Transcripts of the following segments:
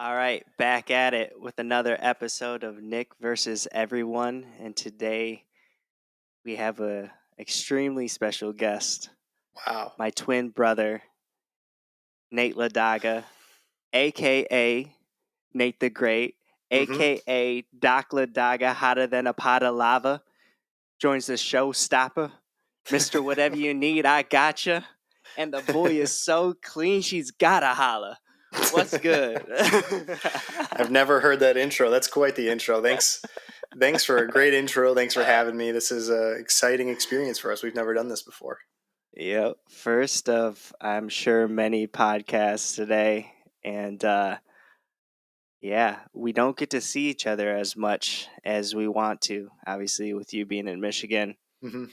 All right, back at it with another episode of Nick versus Everyone, and today we have a extremely special guest, Wow. my twin brother, Nate Ladaga, aka Nate the Great, Mm-hmm. aka Doc Ladaga, hotter than a pot of lava, joins the showstopper. Mister, whatever you need, I gotcha. And the boy is so clean, she's gotta holla. What's good? I've never heard that intro. That's quite the intro. Thanks for a great intro. Thanks for having me. This is an exciting experience for us. We've never done this before. Yep. First of, I'm sure, many podcasts today. And yeah, we don't get to see each other as much as we want to, obviously, with you being in Michigan, Mm-hmm.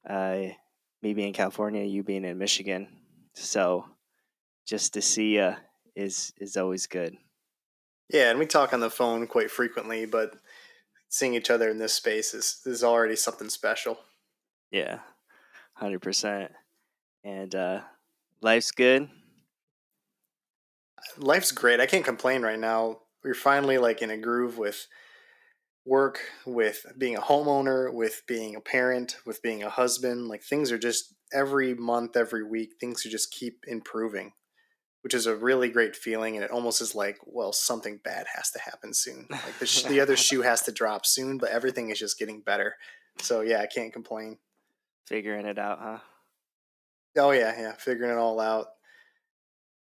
uh, me being in California, you being in Michigan. So just to see you is always good. Yeah, and we talk on the phone quite frequently, but seeing each other in this space is already something special. Yeah, 100%. And life's good. Life's great. I can't complain right now. We're finally like in a groove with work, with being a homeowner, with being a parent, with being a husband. Like things are just every month, every week, things just keep improving, which is a really great feeling. And it almost is like, well, something bad has to happen soon. Like the other shoe has to drop soon, but everything is just getting better. So yeah, I can't complain. Figuring it out, huh? Oh yeah, figuring it all out,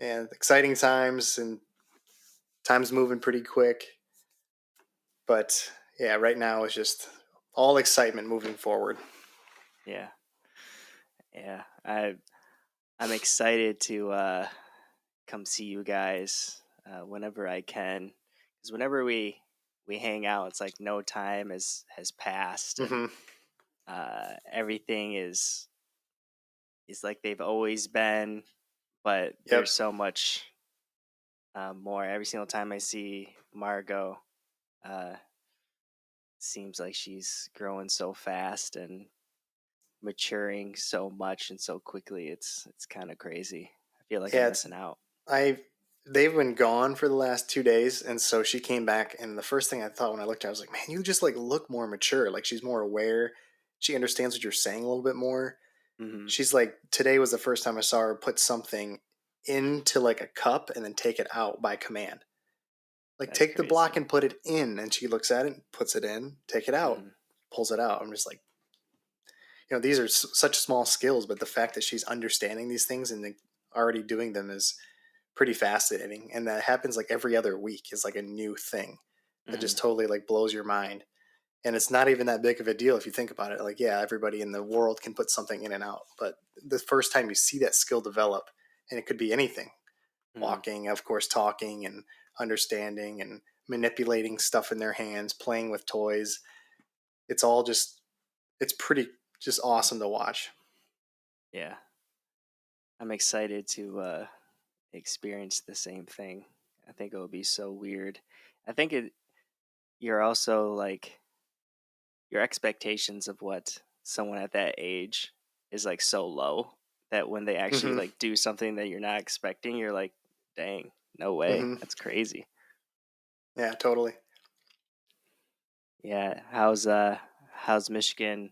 and exciting times, and times moving pretty quick. But yeah, right now is just all excitement moving forward. Yeah. Yeah. I'm excited to come see you guys whenever I can, because whenever we hang out, it's like no time has passed, and Hmm. everything is like they've always been, but Yep. there's so much more. Every single time I see Margot, uh, seems like she's growing so fast and maturing so much and so quickly. It's kind of crazy. I feel like I'm Yeah, missing out. I they've been gone for the last 2 days, and so she came back, and the first thing I thought when I looked at her, I was like, man, you just like look more mature. Like she's more aware. She understands what you're saying a little bit more. Hmm. She's like, today was the first time I saw her put something into like a cup and then take it out by command. Like That's take the block crazy. and put it in, and she looks at it, puts it in, take it out, Hmm. pulls it out. I'm just like, these are such small skills, but the fact that she's understanding these things and like, already doing them is pretty fascinating. And that happens like every other week is like a new thing that Hmm. just totally like blows your mind. And it's not even that big of a deal if you think about it. Like, yeah, everybody in the world can put something in and out, but the first time you see that skill develop, and it could be anything, Hmm. walking, of course, talking and understanding and manipulating stuff in their hands, playing with toys. It's all just, it's pretty just awesome to watch. Yeah, I'm excited to experience the same thing. I think it will be so weird. I think it. You're also like your expectations of what someone at that age is like so low that when they actually Hmm. like do something that you're not expecting, you're like, dang, no way, Hmm. that's crazy. Yeah, totally. Yeah, how's Michigan?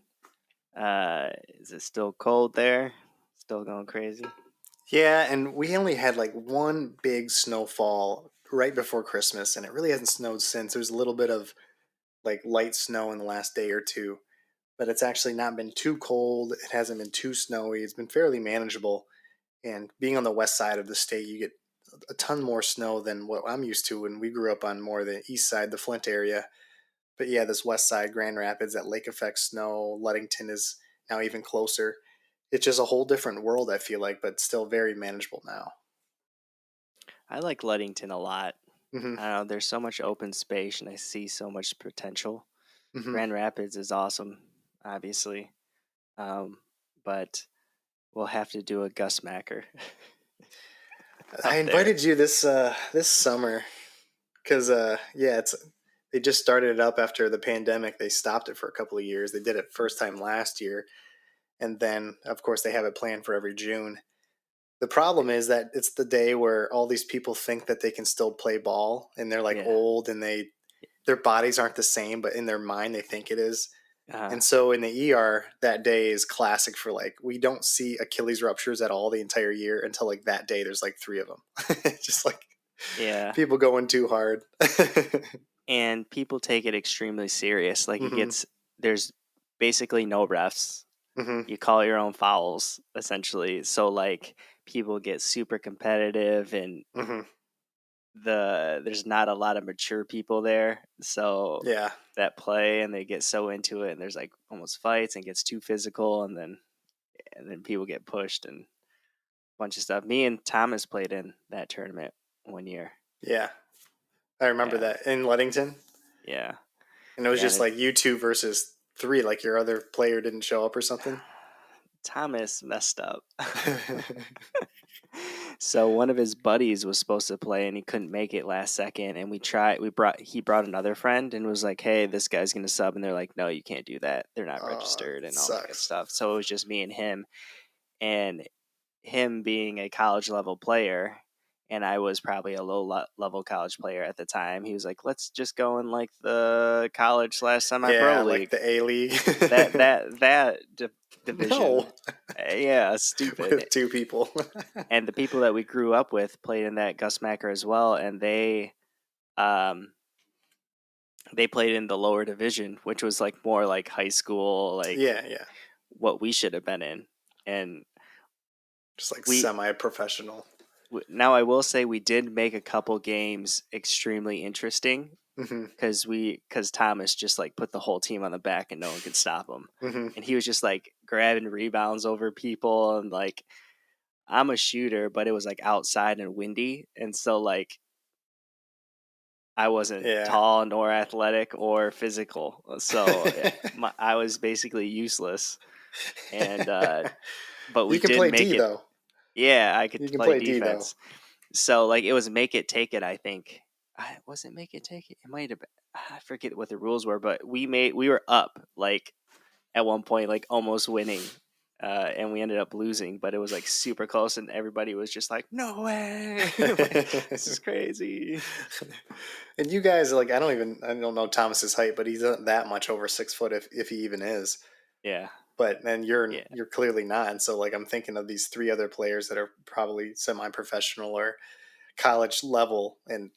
Is it still cold there? Still going crazy? Yeah, and we only had like one big snowfall right before Christmas, and it really hasn't snowed since. There's a little bit of like light snow in the last day or two, but it's actually not been too cold. It hasn't been too snowy. It's been fairly manageable. And being on the west side of the state, you get a ton more snow than what I'm used to when we grew up on more the east side, the Flint area. But yeah, this west side, Grand Rapids, that lake effect snow, Ludington is now even closer. It's just a whole different world, I feel like, but still very manageable now. I like Ludington a lot. Hmm. I don't know, there's so much open space and I see so much potential. Hmm. Grand Rapids is awesome, obviously, um, but we'll have to do a Gus Macker I up there. invited you this summer because yeah, it's they just started it up after the pandemic. They stopped it for a couple of years. They did it first time last year, and then of course they have it planned for every June. The problem is that it's the day where all these people think that they can still play ball and they're like Yeah. old and their bodies aren't the same, but in their mind they think it is. Uh, And so in the ER, that day is classic for like, we don't see Achilles ruptures at all the entire year until like that day. There's like three of them. Just like yeah. people going too hard. And people take it extremely serious. Like it Hmm. gets there's basically no refs. Hmm. You call your own fouls essentially. So like people get super competitive and Hmm. there's not a lot of mature people there. So Yeah. that play and they get so into it and there's like almost fights and gets too physical and then people get pushed and a bunch of stuff. Me and Thomas played in that tournament one year. Yeah. I remember Yeah. that in Ludington. Yeah. And it was Yeah, and just like you two versus three, like your other player didn't show up or something. Thomas messed up. So one of his buddies was supposed to play and he couldn't make it last second and he brought another friend and was like, "Hey, this guy's going to sub." And they're like, "No, you can't do that. They're not registered," It and all that good sucks. stuff. So it was just me and him being a college level player and I was probably a level college player at the time. He was like, "Let's just go in like the college/slash semi Yeah, pro like league." the A League. That No, division, yeah, stupid. with two people. And the people that we grew up with played in that Gus Macker as well, and um they played in the lower division, which was like more like high school, like Yeah, yeah. what we should have been in. And Just like we semi-professional. now I will say we did make a couple games extremely interesting Hmm. because Thomas just like put the whole team on the back and no one could stop him. Hmm. And he was just like grabbing rebounds over people and like I'm a shooter, but it was like outside and windy, and so like I wasn't Yeah. tall nor athletic or physical, so I was basically useless. And but we You can did play make D it. though. Yeah, I could You can play play D though. defense. So like it was make it take it. I think was it make it take it. It might have been. I forget what the rules were, but we were up like at one point, like almost winning. And we ended up losing, but it was like super close, and everybody was just like, "No way! Like this is crazy." And you guys, like, I don't know Thomas's height, but he's not that much over 6 foot if he even is. Yeah, But then yeah. you're clearly not. And so like I'm thinking of these three other players that are probably semi-professional or college level, and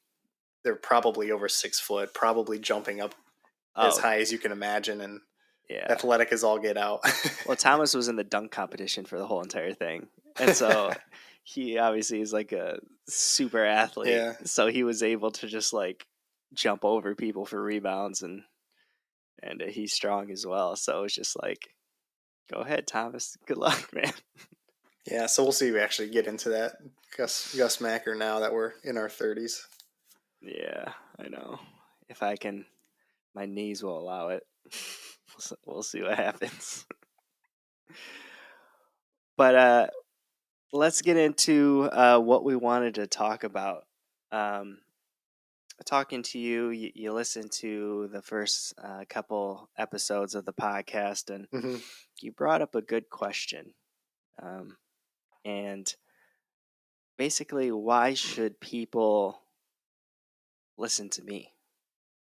they're probably over 6 foot, probably jumping up as Oh, high as you can imagine, and yeah. athletic as all get out. Well, Thomas was in the dunk competition for the whole entire thing, and so he obviously is like a super athlete. Yeah. So he was able to just like jump over people for rebounds, and he's strong as well. So it's just like, go ahead, Thomas. Good luck, man. Yeah, so we'll see. We actually get into that Gus Macker now that we're in our 30s. Yeah, I know. If I can, my knees will allow it. We'll see what happens. But let's get into what we wanted to talk about. Um, Talking to you, you listened to the first couple episodes of the podcast, and Hmm. you brought up a good question. Um, and basically, why should people listen to me?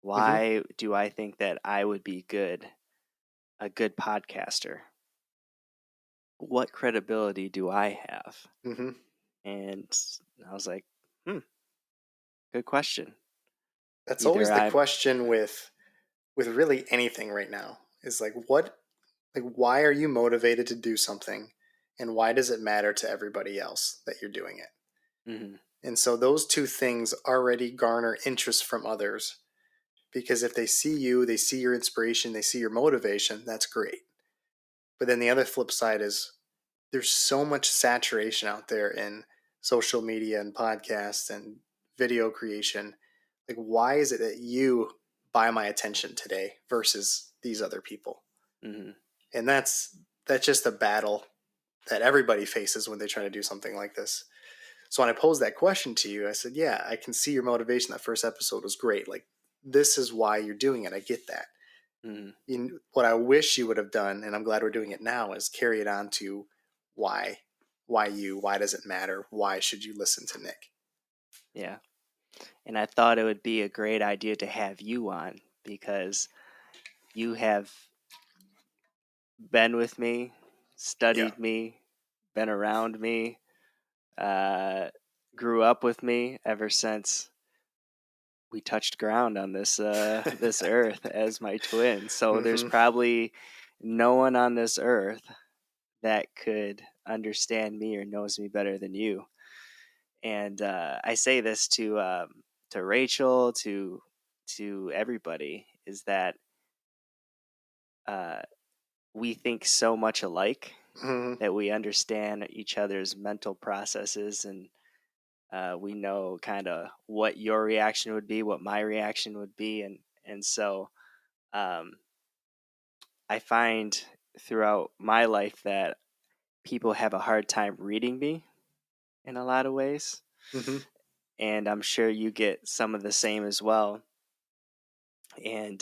Hmm. Why do I think that I would be a good podcaster? What credibility do I have? Hmm. And I was like, hmm, good question. That's Either always the I'm, question with really anything right now. Is like why are you motivated to do something, and why does it matter to everybody else that you're doing it? mhm, And so those two things already garner interest from others, because if they see you, they see your inspiration, they see your motivation, that's great. But then the other flip side is there's so much saturation out there in social media and podcasts and video creation. Like, why is it that you buy my attention today versus these other people? mhm, And that's just a battle that everybody faces when they try to do something like this. So when I posed that question to you, I said, "Yeah, I can see your motivation. That first episode was great. Like, this is why you're doing it. I get that. mhm, What I wish you would have done, and I'm glad we're doing it now, is carry it on to why. Why you? Why does it matter? Why should you listen to Nick? Yeah. And I thought it would be a great idea to have you on because you have been with me, Yeah. studied me, been around me, uh, grew up with me ever since we touched ground on this earth as my twin. So there's Hmm. probably no one on this earth that could understand me or knows me better than you. And I say this to Rachel, to everybody, is that uh, we think so much alike Hmm. that we understand each other's mental processes, and we know kind of what your reaction would be, what my reaction would be, and so um, I find throughout my life that people have a hard time reading me in a lot of ways, Hmm. and I'm sure you get some of the same as well. And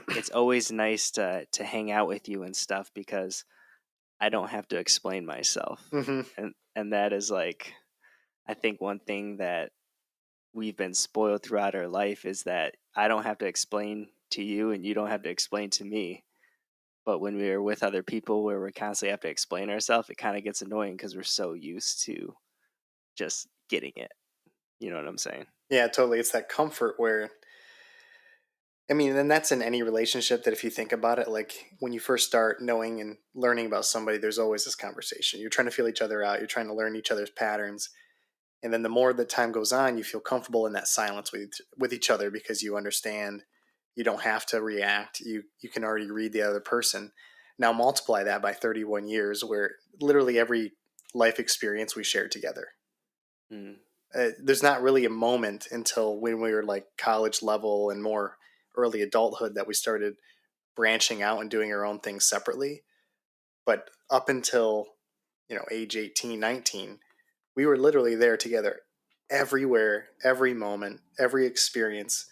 it's always nice to hang out with you and stuff because I don't have to explain myself, Hmm. and that is like I think one thing that we've been spoiled throughout our life is that I don't have to explain to you and you don't have to explain to me. But when we're with other people where we constantly have to explain ourselves, it kind of gets annoying because we're so used to just getting it. You know what I'm saying? Yeah, totally. It's that comfort where, I mean, and that's in any relationship that if you think about it, like when you first start knowing and learning about somebody, there's always this conversation. You're trying to feel each other out, you're trying to learn each other's patterns. And then the more that time goes on, you feel comfortable in that silence with each other because you understand you don't have to react. You can already read the other person. Now multiply that by 31 years where literally every life experience we shared together. Mm, There's not really a moment until when we were like college level and more early adulthood that we started branching out and doing our own things separately. But up until, age 18, 19, we were literally there together everywhere, every moment, every experience.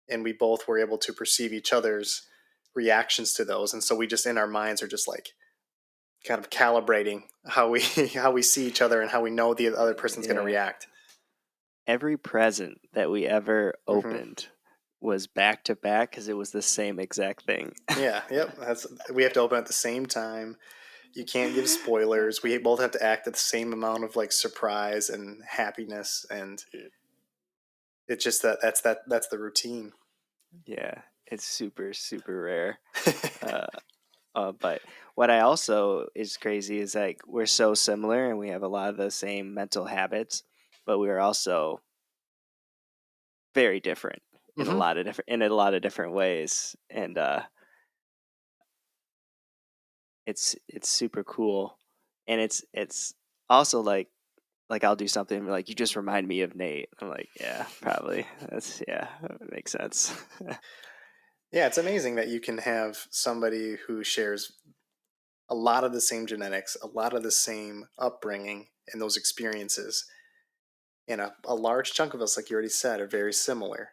And we both were able to perceive each other's reactions to those. And so we just in our minds are just like kind of calibrating how we how we see each other and how we know the other person's going to yeah. react. Every present that we ever Hmm. opened was back to back because it was the same exact thing. Yeah, yep. That's we have to open at the same time. You can't give spoilers. We both have to act at the same amount of like surprise and happiness, and it's just that's the routine. Yeah, it's super, super rare. Uh, but what I also is crazy is like we're so similar and we have a lot of the same mental habits, but we are also very different Hmm. in a lot of different ways, and it's super cool, and it's also like I'll do something and be like you just remind me of Nate. I'm like yeah, probably that's yeah, that makes sense. Yeah, it's amazing that you can have somebody who shares a lot of the same genetics, a lot of the same upbringing, and those experiences. And a large chunk of us, like you already said, are very similar.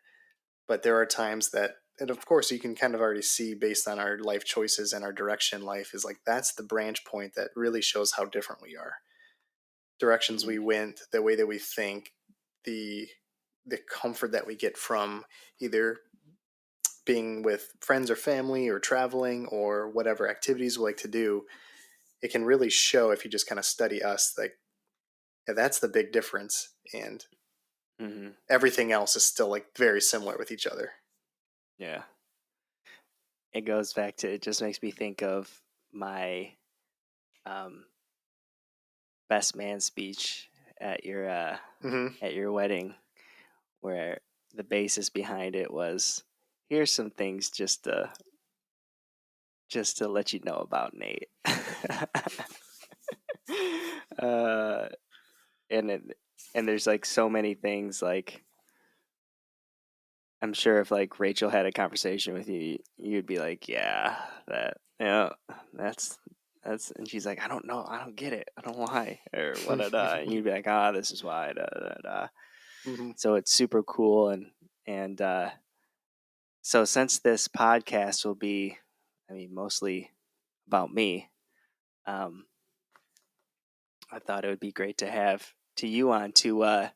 But there are times that, and of course, you can kind of already see based on our life choices and our direction in life, is like that's the branch point that really shows how different we are. Directions Mm, we went, the way that we think, the the comfort that we get from either being with friends or family or traveling or whatever activities we like to do, it can really show if you just kind of study us like, yeah, that's the big difference. And mm-hmm. everything else is still like very similar with each other. Yeah, it goes back to it just makes me think of my um, best man speech at Hmm. at your wedding, where the basis behind it was here's some things just to let you know about Nate. uh, and it, and there's like so many things like I'm sure if like Rachel had a conversation with you, you'd be like, yeah, that, yeah, that's, and she's like, I don't know, I don't get it, I don't know why, or what, and you'd be like, ah, this is why, da, da, da. Hmm. So it's super cool, and so since this podcast will be, I mean, mostly about me, um, I thought it would be great to have to you on to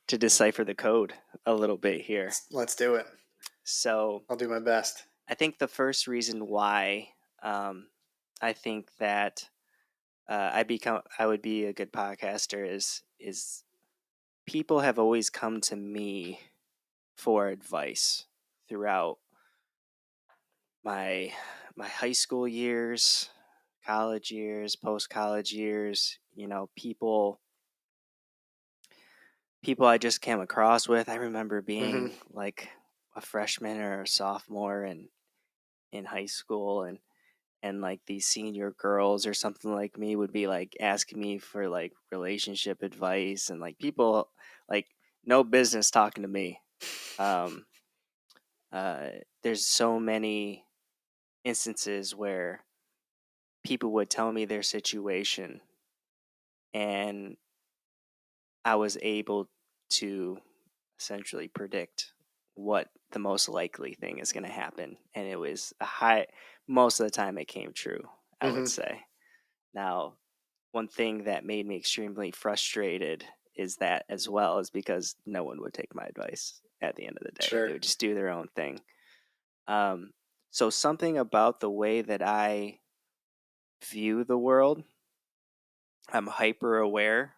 decipher the code a little bit here. Let's do it. So I'll do my best. I think the first reason why um, I think that I would be a good podcaster is people have always come to me for advice throughout my my high school years, college years, post college years. You know, people I just came across with. I remember Hmm. being like a freshman or a sophomore in high school, and like these senior girls or something like me would be like asking me for like relationship advice, and like people like no business talking to me. Um, uh, there's so many instances where people would tell me their situation, and I was able to essentially predict what the most likely thing is going to happen. And it was a high, most of the time it came true, I would Hmm. say. Now, one thing that made me extremely frustrated is that as well is because no one would take my advice at the end of the day. They Sure. would just do their own thing. Um, so something about the way that I view the world, I'm hyper aware.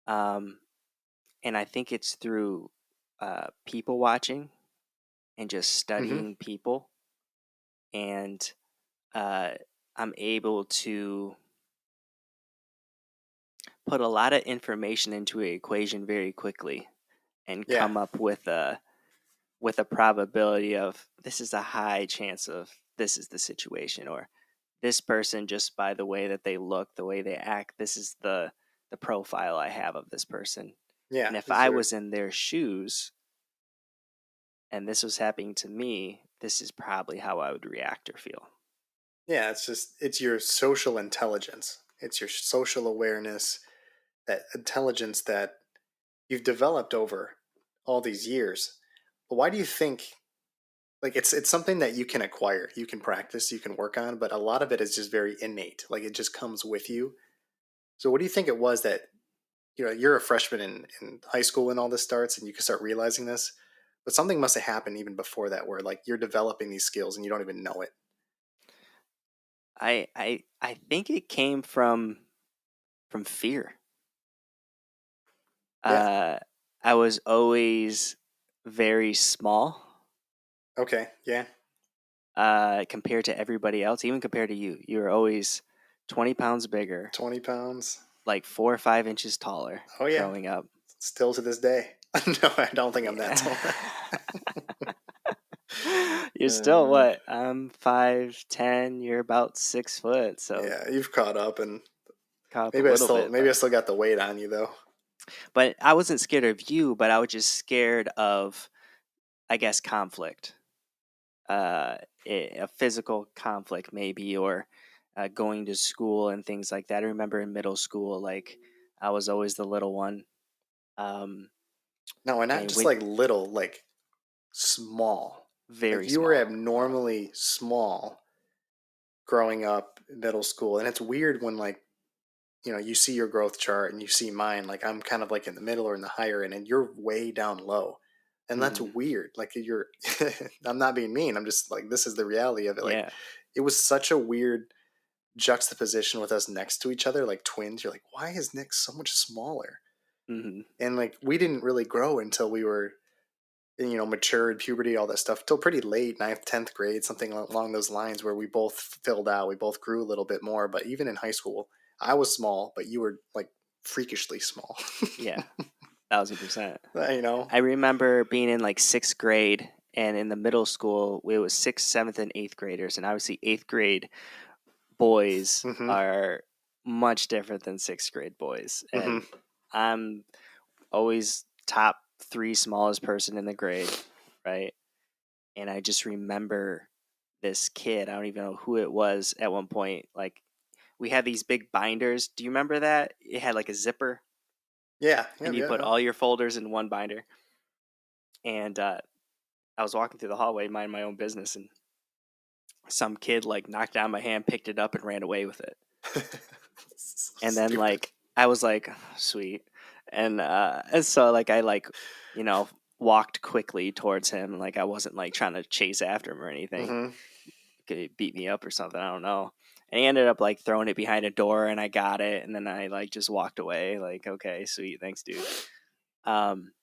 Um, and I think it's through people watching and just Hmm. studying people, and uh, I'm able to put a lot of information into an equation very quickly and Yeah. come up with a probability of this is a high chance of this is the situation, or this person, just by the way that they look, the way they act, this is the profile I have of this person. Yeah. And if These I are. was in their shoes and this was happening to me, this is probably how I would react or feel. Yeah. It's your social intelligence. It's your social awareness, that intelligence that you've developed over all these years. But why do you think, like, it's something that you can acquire, you can practice, you can work on, but a lot of it is just very innate. Like it just comes with you. So what do you think it was that, you're a freshman in high school when all this starts and you can start realizing this, but something must have happened even before that where like you're developing these skills and you don't even know it. I think it came from fear. Yeah. Uh, I was always very small Okay. Yeah. compared to everybody else, even compared to you. You were always 20 pounds bigger, 20 pounds. like 4 or 5 inches taller Oh yeah. growing up. Still to this day. No, I don't think I'm that Yeah. tall. You're still uh, what? I'm 5'10". You're about 6 foot, so yeah, you've caught up, and caught up a little bit. maybe I still got the weight on you though. But I wasn't scared of you, but I was just scared of, I guess, conflict, uh, a physical conflict maybe, or going to school and things like that. I remember in middle school, like I was always the little one, um, No, and not and just we like little, like small. Like very you were small. abnormally small growing up in middle school. And it's weird when like, you see your growth chart and you see mine, like I'm kind of like in the middle or in the higher end and you're way down low. And that's Hmm. weird. Like you're I'm not being mean. I'm just like this is the reality of it. Like Yeah. it was such a weird juxtaposition with us next to each other like twins. You're like, "Why is Nick so much smaller?" Hmm. And like we didn't really grow until we were matured, puberty, all that stuff, till pretty late, ninth, 10th grade, something along those lines, where we both filled out. We both grew a little bit more. But even in high school, I was small, but you were like freakishly small. Yeah. 1,000%. you know? I remember being in like sixth grade, and in the middle school, it was sixth, seventh, and eighth graders, and obviously eighth grade boys Mm-hmm. are much different than sixth grade boys, and Mm-hmm. I'm always top three smallest person in the grade, right? And I just remember this kid. I don't even know who it was at one point. Like we had these big binders. Do you remember that? It had like a zipper, Yeah. Yeah. and you Yeah. put Yeah. all your folders in one binder. And I was walking through the hallway, minding my own business, and some kid like knocked down my hand, picked it up, and ran away with it. So And then stupid. I was like, sweet. And so like I like, you know, walked quickly towards him. Like I wasn't like trying to chase after him or anything. Mhm. Could he beat me up or something? I don't know. And he ended up like throwing it behind a door and I got it and then I like just walked away. Like, okay, sweet, thanks, dude. Um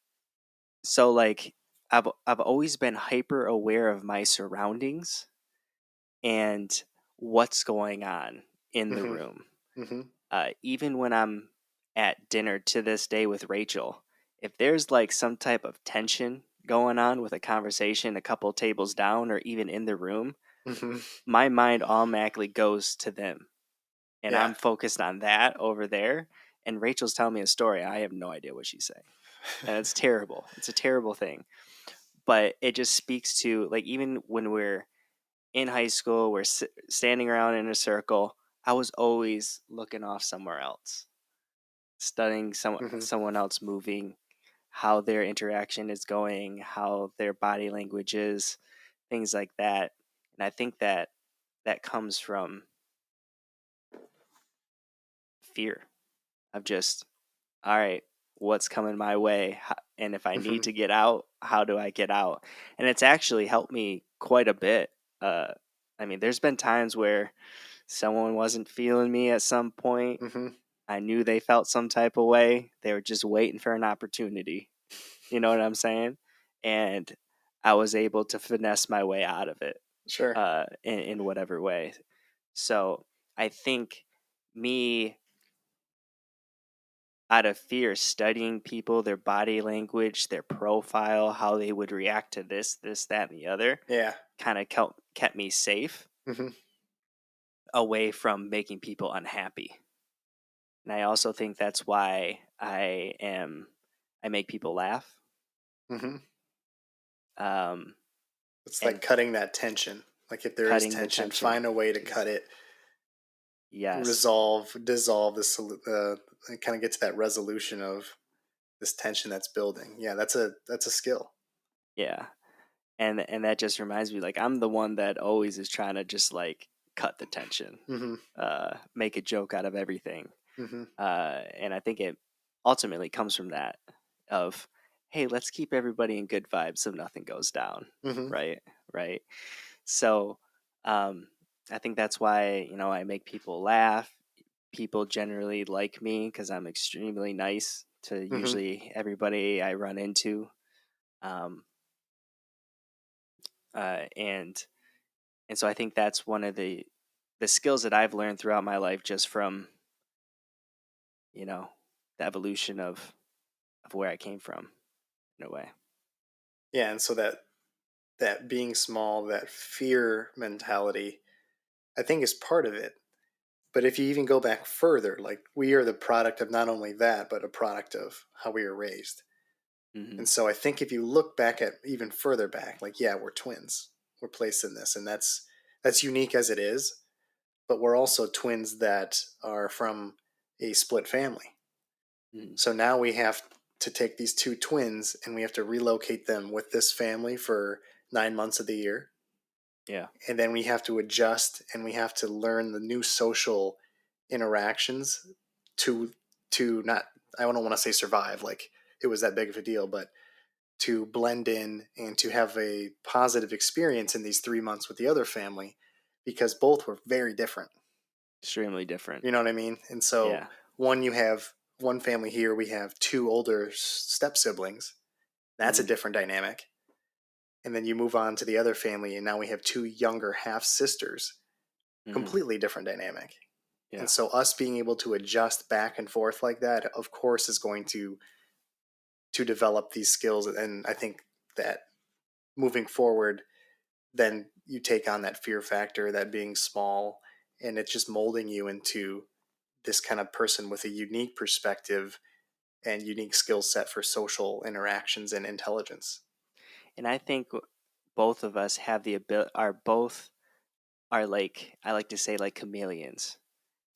so like I've always been hyper aware of my surroundings and what's going on in the Mhm. room. Mhm. Even when I'm at dinner to this day with Rachel, if there's like some type of tension going on with a conversation a couple tables down or even in the room, Mhm. my mind automatically goes to them and Yeah. I'm focused on that over there. And Rachel's telling me a story. I have no idea what she's saying. And it's terrible. It's a terrible thing. But it just speaks to like, even when we're in high school, we're standing around in a circle, I was always looking off somewhere else, studying Mhm. someone else moving, how their interaction is going, how their body language is, things like that. And I think that that comes from fear of just, all right, what's coming my way? And if I need Mhm. to get out, how do I get out? And it's actually helped me quite a bit. Uh, I mean, there's been times where someone wasn't feeling me at some point. Mhm. I knew they felt some type of way. They were just waiting for an opportunity. You know what I'm saying? And I was able to finesse my way out of it Sure. in whatever way. So I think me, out of fear, studying people, their body language, their profile, how they would react to this, that, and the other, Yeah. kind of kept me safe Mhm. away from making people unhappy. And I also think that's why I make people laugh. Mhm. Um, It's like and cutting that tension. Like if there is cutting the tension, tension. find a way to cut it, Yes. resolve, dissolve and kind of get to that resolution of this tension that's building. Yeah, that's a skill. Yeah. And that just reminds me, like, I'm the one that always is trying to just like cut the tension, Mhm. make a joke out of everything. Mhm. And I think it ultimately comes from that of, hey, let's keep everybody in good vibes so nothing goes down. Mhm. Right. Right. So um, I think that's why, I make people laugh. People generally like me because I'm extremely nice to Mhm. usually everybody I run into. Um, and so I think that's one of the skills that I've learned throughout my life just from, you know, the evolution of where I came from in a way. Yeah, and so that being small, that fear mentality, I think is part of it. But if you even go back further, like we are the product of not only that, but a product of how we were raised. Hmm. And so I think if you look back at even further back, like yeah, we're twins. We're placed in this, and that's unique as it is, but we're also twins that are from a split family. Hmm. So now we have to take these two twins and we have to relocate them with this family for 9 months of the year. Yeah, And then we have to adjust and we have to learn the new social interactions to not, I don't want to say survive like it was that big of a deal, but to blend in and to have a positive experience in these 3 months with the other family because both were very different. extremely different. You know what I mean? And so Yeah. you have one family here, we have two older step siblings. That's a Hmm. different dynamic. And then you move on to the other family, and now we have two younger half sisters. Hmm. Completely different dynamic. And Yeah. so, us being able to adjust back and forth like that, of course, is going to develop these skills. And I think that moving forward, then you take on that fear factor, that being small, and it's just molding you into this kind of person with a unique perspective and unique skill set for social interactions and intelligence. And I think both of us have the ability, are both are like, I like to say, like chameleons.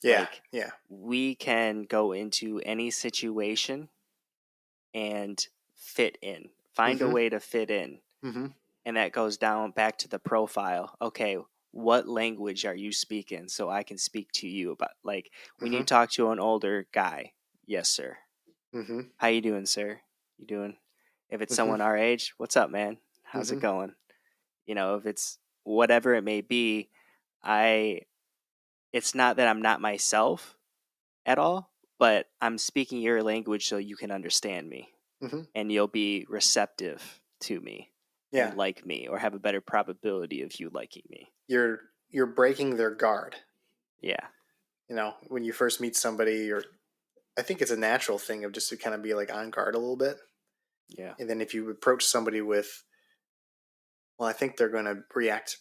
Yeah, Like yeah. we can go into any situation and fit in, find a Mm-hmm. way to fit in. Mm-hmm. And that goes down back to the profile. Okay, what language are you speaking so I can speak to you about, like when Mm-hmm. you talk to an older guy. yes, sir. Mm-hmm. How you doing, sir? You doing? If it's Mm-hmm. someone our age, what's up, man? How's it Mm-hmm. going? If it's whatever it may be, I it's not that I'm not myself at all, but I'm speaking your language so you can understand me Mm-hmm. and you'll be receptive to me and Yeah. like me or have a better probability of you liking me. You're breaking their guard. Yeah. When you first meet somebody, I think it's a natural thing of just to kind of be like on guard a little bit. Yeah. And then if you approach somebody with, well, I think they're going to react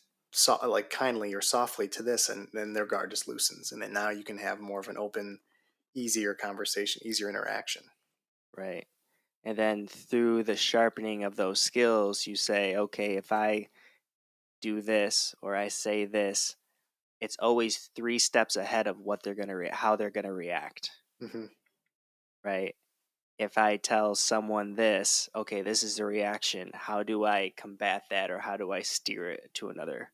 like kindly or softly to this, and then their guard just loosens, and then now you can have more of an open, easier conversation, easier interaction. Right. And then through the sharpening of those skills, you say, okay, if I do this or I say this, it's always 3 steps ahead of what they're gonna how they're gonna react, Hmm. right? If I tell someone this, okay, this is the reaction. How do I combat that, or how do I steer it to another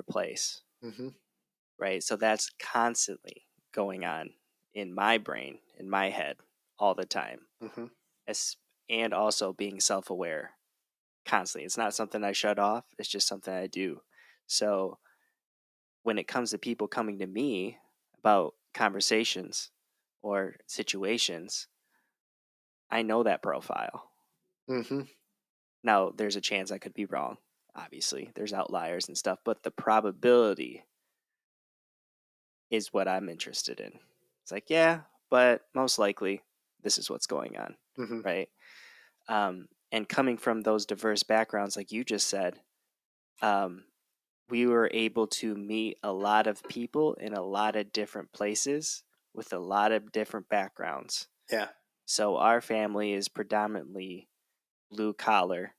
place, Hmm. right? So that's constantly going on in my brain, in my head, all the time, Hmm. as and also being self aware constantly. It's not something I shut off. It's just something I do. So when it comes to people coming to me about conversations or situations, I know that profile. Hmm. Now, there's a chance I could be wrong. Obviously, there's outliers and stuff, but the probability is what I'm interested in. It's like, yeah, but most likely this is what's going on, Hmm. right? And coming from those diverse backgrounds, like you just said, um, we were able to meet a lot of people in a lot of different places with a lot of different backgrounds. Yeah. So our family is predominantly blue collar,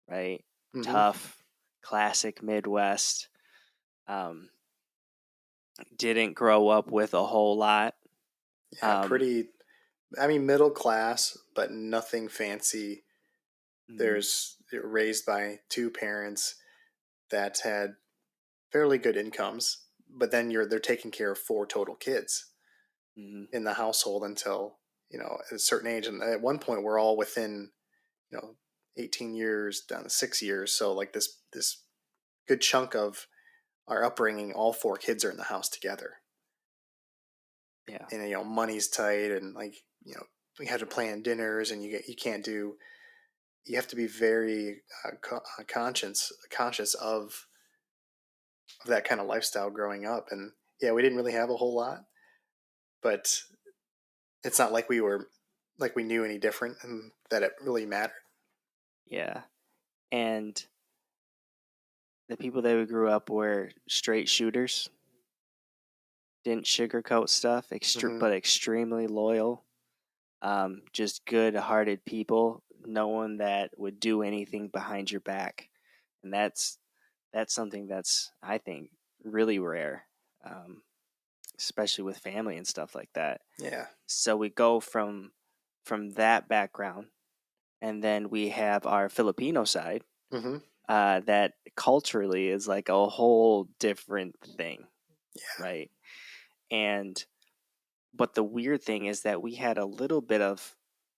right? Hmm. Tough, classic Midwest. Um, didn't grow up with a whole lot. Yeah. Um, Pretty. I mean, middle class, but nothing fancy. mm, There's raised by two parents that had fairly good incomes, but then they're taking care of four total kids mm, in the household until a certain age, and at one point we're all within you know 18 years down to 6 years, so like this good chunk of our upbringing, all four kids are in the house together, yeah, and money's tight, and like we had to plan dinners, and you have to be very conscious of that kind of lifestyle growing up. And yeah, we didn't really have a whole lot, but it's not like we knew any different and that it really mattered. yeah. And the people that we grew up were straight shooters, didn't sugarcoat stuff, Hmm. but extremely loyal. Just good-hearted people, no one that would do anything behind your back, and that's something that's I think really rare, um, especially with family and stuff like that. Yeah. So we go from that background, and then we have our Filipino side, Hmm. that culturally is like a whole different thing, Yeah. right? And but the weird thing is that we had a little bit of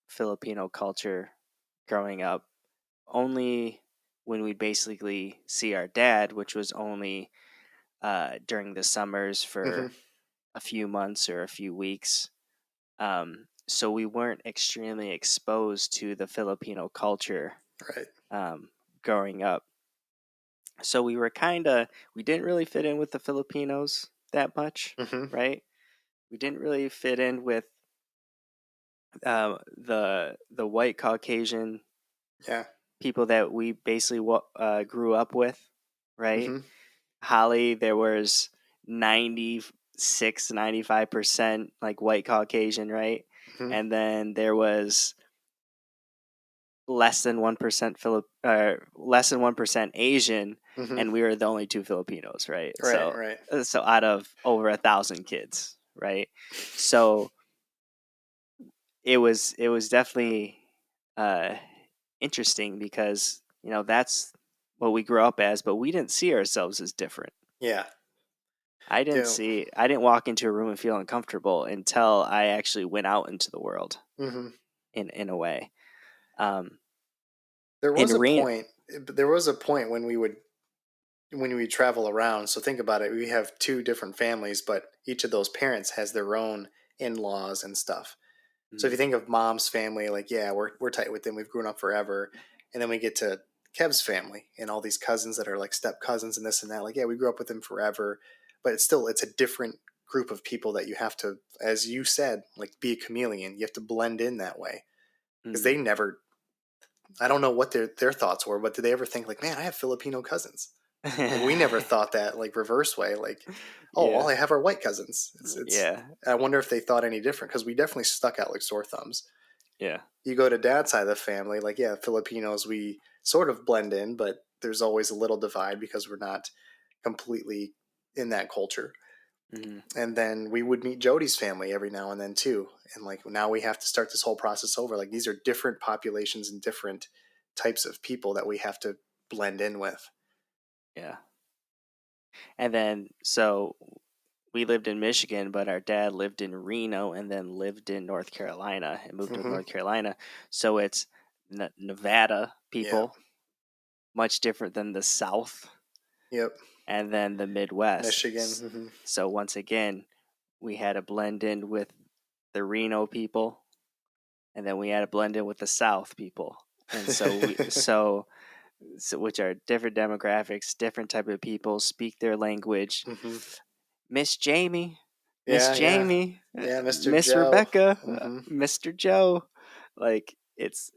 Filipino culture growing up, only when we basically see our dad, which was only during the summers Hmm. for a few months or a few weeks. So we weren't extremely exposed to the Filipino culture, Right. um, growing up. So we didn't really fit in with the Filipinos that much, Hmm. right? We didn't really fit in with the white Caucasian Yeah. people that we basically grew up with, right? Hmm. Holly, there was 96, 95% like white Caucasian, right? Hmm. And then there was less than 1% Asian, Hmm. and we were the only two Filipinos, right? Right. So, Right. so out of over 1,000 kids, right? So it was definitely uh, interesting because that's what we grew up as, but we didn't see ourselves as different. Yeah. Yeah. I didn't walk into a room and feel uncomfortable until I actually went out into the world Hmm. in a way. Um, There in was a Reno, point. There was a point when we travel around. So think about it. We have two different families, but each of those parents has their own in-laws and stuff. So if mm, you think of mom's family, like yeah, we're tight with them. We've grown up forever, and then we get to Kev's family and all these cousins that are like step cousins and this and that. Like yeah, we grew up with them forever, but it's a different group of people that you have to, as you said, like be a chameleon. You have to blend in that way because mm. they never. I don't know what their thoughts were, but did they ever think like, man, I have Filipino cousins? Like we never thought that like reverse way. Like, oh, all Yeah, I have are white cousins. It's. yeah, I wonder if they thought any different because we definitely stuck out like sore thumbs. yeah, You go to dad's side of the family, like yeah, Filipinos, we sort of blend in, but there's always a little divide because we're not completely in that culture. mm, And then we would meet Jody's family every now and then too. And like now we have to start this whole process over. Like these are different populations and different types of people that we have to blend in with. yeah. And then so we lived in Michigan, but our dad lived in Reno and then lived in North Carolina and moved to Mm-hmm. North Carolina. So it's Nevada Yeah. people, much different than the South, Yep. and then the Midwest. Michigan. Mm-hmm. So once again, we had to blend in with the Reno people, and then we had to blend in with the South people. And so which are different demographics, different type of people, speak their language. mm-hmm. Miss Jamie, Miss Yeah. Yeah. Jamie, Yeah. Mr. Miss Joe. Rebecca, Mm-hmm. Mr. Joe. Like it's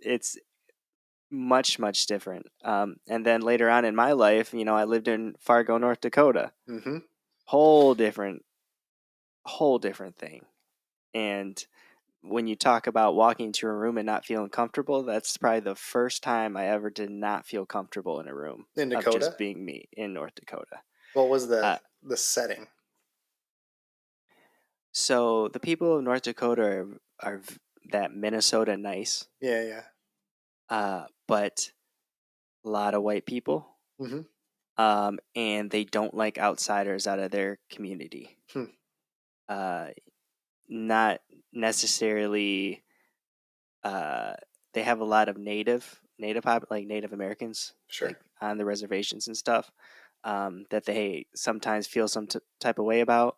much different. And then later on in my life, I lived in Fargo, North Dakota. Mm-hmm. Whole different, whole different thing. And when you talk about walking into a room and not feeling comfortable, that's probably the first time I ever did not feel comfortable in a room In of just Dakota. being me in North Dakota. What was Uh, the setting? so the people of North Dakota are that Minnesota nice, Yeah. Yeah. but a lot of white people, Mm-hmm. and they don't like outsiders out of their community. Hmm. Uh, Not necessarily. Uh, they have a lot of like Native Americans, Sure. like on the reservations and stuff, that they sometimes feel some type of way about.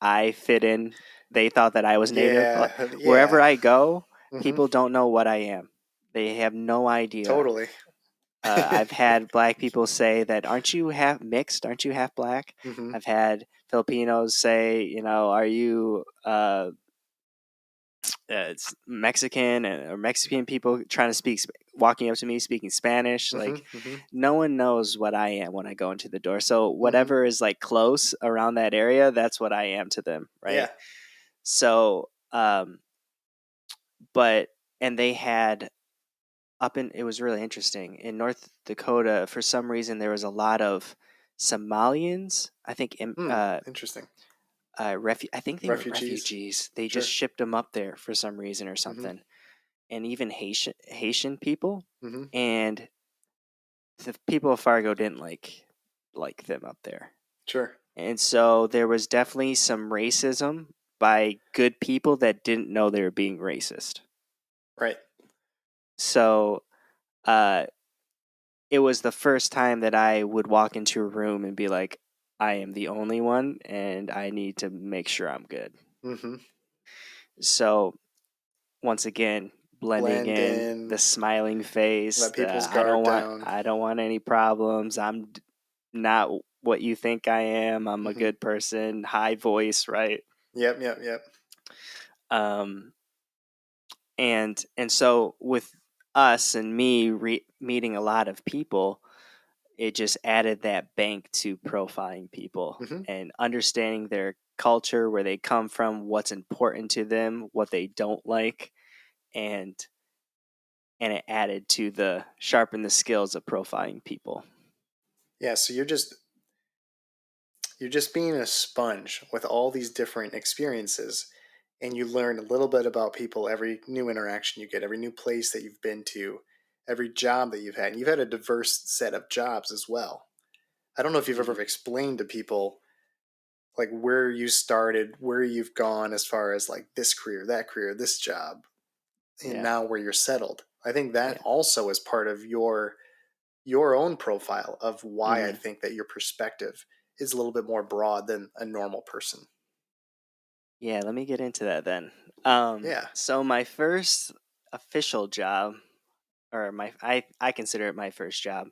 I fit in. They thought that I was Native. Yeah. Wherever Yeah. I go, Mm-hmm. people don't know what I am. They have no idea. Totally. I've had black people say that, "Aren't you half mixed? Aren't you half black?" mm-hmm. I've had Filipinos say, "Are you it's Mexican or Mexican people trying to walking up to me speaking Spanish. Mm-hmm. Like, Mm-hmm. no one knows what I am when I go into the door. So Mm-hmm. whatever is like close around that area, that's what I am to them, Yeah. right? So, but and they had it was really interesting in North Dakota. For some reason, there was a lot of Somalians. I think Hmm. Interesting. I think they were Refugees. refugees. They just Sure. shipped them up there for some reason or Mm-hmm. something. And even Haitian people, Mm-hmm. and the people of Fargo didn't like them up there. Sure. And so there was definitely some racism by good people that didn't know they were being racist. Right. So uh, it was the first time that I would walk into a room and be like, I am the only one, and I need to make sure I'm good. Mm-hmm. So once again, blending Blend in, in. the smiling face, Let the people's guard down. I don't want any problems. Not what you think I am. I'm a Mm-hmm. good person. High voice, right? Yep. Yep. Yep. Um, and so with us and me meeting a lot of people, it just added that bank to profiling people Mm-hmm. and understanding their culture, where they come from, what's important to them, what they don't like, and it added to the sharpen the skills of profiling people. Yeah. So you're just being a sponge with all these different experiences, and you learn a little bit about people every new interaction you get, every new place that you've been to, every job that you've had. And you've had a diverse set of jobs as well. I don't know if you've ever Mm. explained to people like where you started, where you've gone as far as like this career, this job, and Yeah. now where you're settled. I think that Yeah. also is part of your own profile of why I Hmm. think that your perspective is a little bit more broad than a normal person. Yeah. Let me get into that then. Yeah. So my first official job, or I consider it my first job,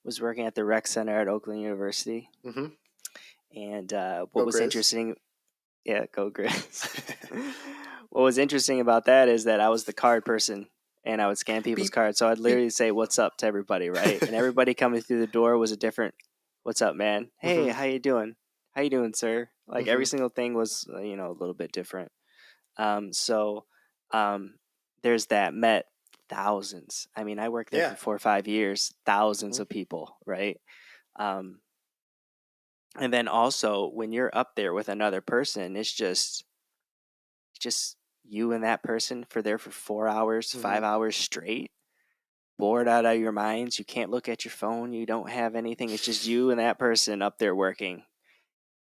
was working at the rec center at Oakland University. Mm-hmm. And what Go was Grizz. interesting, yeah, go Grizz. What was interesting about that is that I was the card person and I would scan people's Beep cards. So I'd beep. literally say "What's up" to everybody, right? And everybody coming through the door was a different "What's up, man? Hey, Mm-hmm. how you doing? How you doing, sir?" Like every Mm-hmm. single thing was, a little bit different. So um, there's that. Met thousands. I mean, I worked there Yeah. for 4 or 5 years. Thousands Mm-hmm. of people, right? Um, and then also when you're up there with another person, it's just you and that person for there for 4 hours, Mm-hmm. 5 hours straight, bored out of your minds. You can't look at your phone. You don't have anything. It's just you and that person up there working,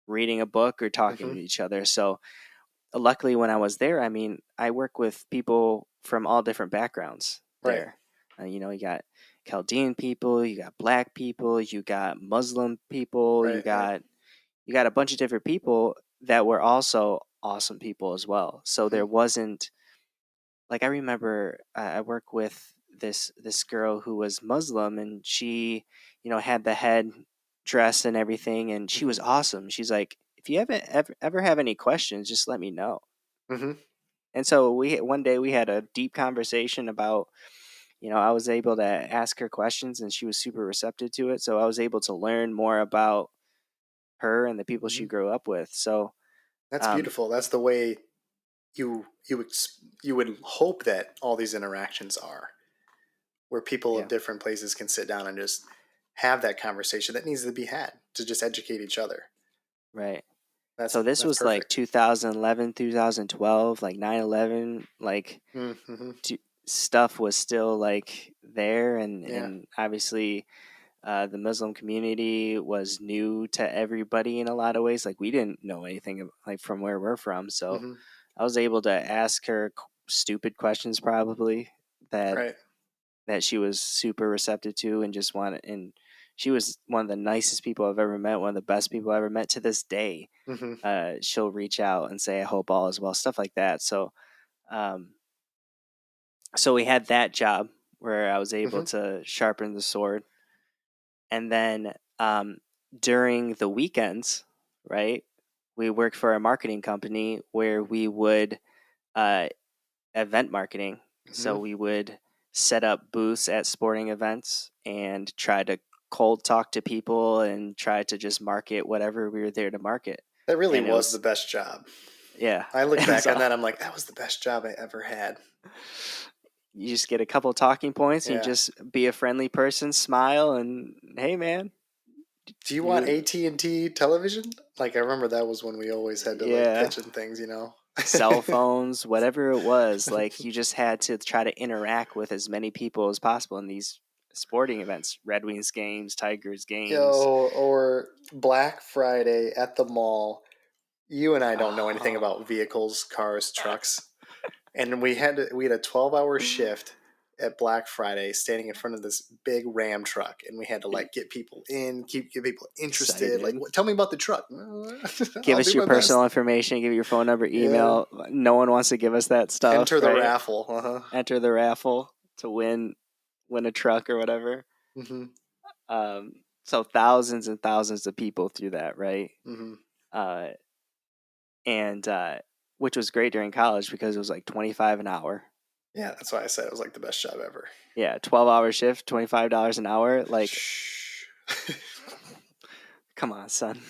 reading a book or talking Mm-hmm. to each other. So luckily when I was there, I mean, I work with people from all different backgrounds Right. there. You got Chaldean people, you got black people, you got Muslim people, you Right. Right. got you got a bunch of different people that were also awesome people as well. So Mm-hmm. there wasn't like I remember I work with this girl who was Muslim and she, had the head dress and everything and she was Mm-hmm. awesome. She's like, if you ever have any questions, just let me know. Mm-hmm. And so one day we had a deep conversation about, I was able to ask her questions and she was super receptive to it. So I was able to learn more about her and the people Mm-hmm. she grew up with. So That's um, beautiful. That's the way you would hope that all these interactions are, where people of yeah. different places can sit down and just have that conversation that needs to be had to just educate each other. Right. That's So this that's was like perfect. 2011, 2012, like 9/11, like Mm-hmm. stuff was still like there, and Yeah. obviously the Muslim community was new to everybody in a lot of ways. Like we didn't know anything like from where we're from, so Mm-hmm. I was able to ask her stupid questions probably that Right. she was super receptive to and just wanted and she was one of the nicest people I've ever met, one of the best people I ever met to this day. Mm-hmm. She'll reach out and say, "I hope all is well," stuff like that. Um, so we had that job where I was able Mm-hmm. to sharpen the sword, and then during the weekends, right, we worked for a marketing company where we would uh, event marketing. Mm-hmm. So we would set up booths at sporting events and try to cold talk to people and try to just market whatever we were there to market. That really And it was the was, best job. yeah, I look it was back on all, that, I'm like, that was the best job I ever had. you just get a couple talking points and you Yeah. just be a friendly person, smile, and hey, man, Do you want you, AT&T television? Like I remember that was when we always had to like yeah, pitch in things. cell phones, whatever it was, like you just had to try to interact with as many people as possible in these sporting events, Red Wings games, Tigers games. Yo, or Black Friday at the mall. You and I don't know anything Oh, about vehicles, cars, trucks. And we had a 12-hour shift at Black Friday standing in front of this big Ram truck and we had to like get people in, get people interested. Like, excited. tell me about the truck. Give I'll us do your my best. personal information, give your phone number, Yeah. email. No one wants to give us that Enter stuff, the right? raffle. Uh-huh. Enter the raffle to win a truck or whatever. Mhm. So thousands and thousands of people through that, right? Mhm. Uh, and which was great during college because it was like 25 an hour. Yeah, that's why I said it was like the best job ever. Yeah, 12-hour shift, $25 an hour. Like, Shh. come on, son.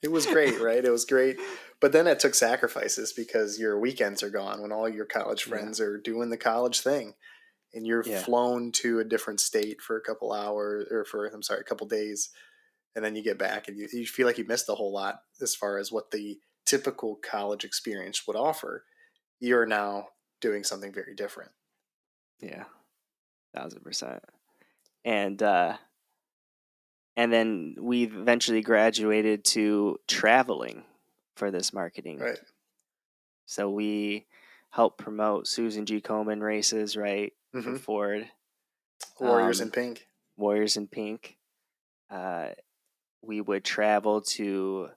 It was great, right? It was great. But then it took sacrifices because your weekends are gone when all your college Yeah, friends are doing the college thing and you're yeah, flown to a different state for a couple hours or for, I'm sorry, a couple days. And then you get back and you feel like you missed a whole lot as far as what the typical college experience would offer. You're now doing something very different. yeah, 1000%. And And then we eventually graduated to traveling for this marketing. Right. So we helped promote Susan G. Komen races, right, for Hmm. Ford, Warriors in um, pink. Warriors in Pink. Uh, we would travel to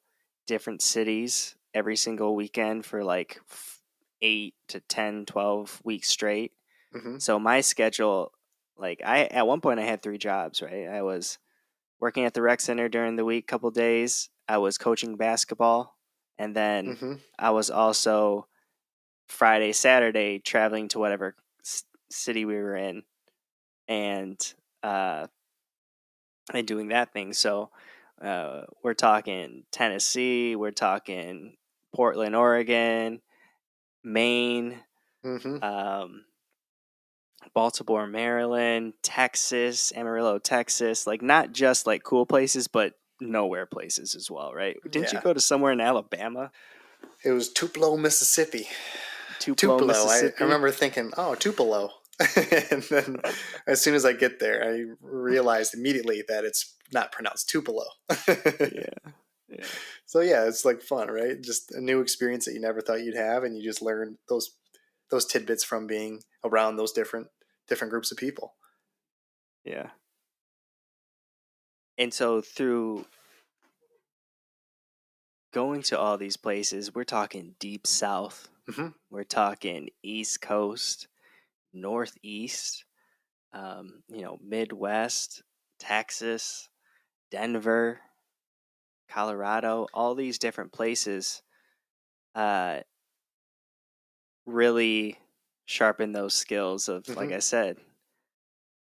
different cities every single weekend for like 8 to 10, 12 weeks straight. Hmm. So my schedule, like I at one point I had 3 jobs, right? I was working at the rec center during the week, couple days. I was coaching basketball, and then Hmm. I was also Friday, Saturday traveling to whatever city we were in, and uh, and doing that thing. So we're talking Tennessee, we're talking Portland, Oregon, Maine, Hmm. um, Baltimore, Maryland, Texas, Amarillo, Texas. Like not just like cool places, but nowhere places as well, right? Didn't you Yeah. go to somewhere in Alabama? It was Tupelo, Mississippi. Tupelo, Tupelo. I Mississippi. remember thinking, oh, Tupelo. And then as soon as I get there, I realized immediately that it's not pronounced Tupelo. Yeah, yeah, So yeah, it's like fun, right? Just a new experience that you never thought you'd have, and you just learn those tidbits from being around those different groups of people. yeah. And so through going to all these places, we're talking deep south, Hmm. we're talking east coast, northeast, Midwest, Texas, Denver, Colorado, all these different places uh, really sharpen those skills of, like Hmm. I said,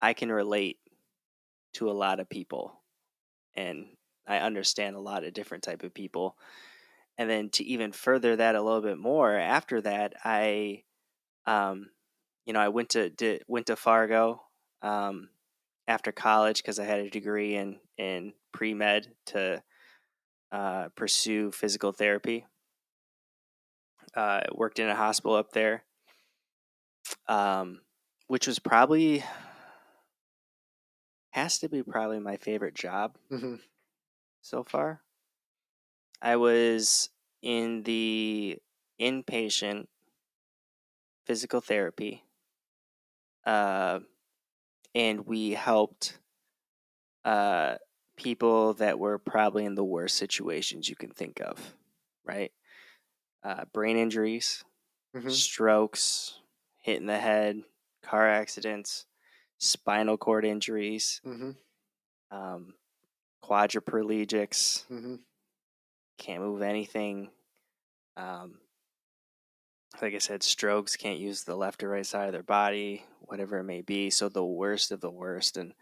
I can relate to a lot of people and I understand a lot of different type of people. And then to even further that a little bit more, after that, um, I went to Fargo um, after college because I had a degree in pre med to pursue physical therapy. Worked in a hospital up there, um, which was probably has to be probably my favorite job Hmm. so far. I was in the inpatient physical therapy, uh, and we helped uh, people that were probably in the worst situations you can think of, right? Brain injuries, Hmm. strokes, hit in the head, car accidents, spinal cord injuries, Hmm. um, quadriplegics, Hmm. can't move anything. Um, like I said, strokes, can't use the left or right side of their body, whatever it may be. So the worst of the worst, and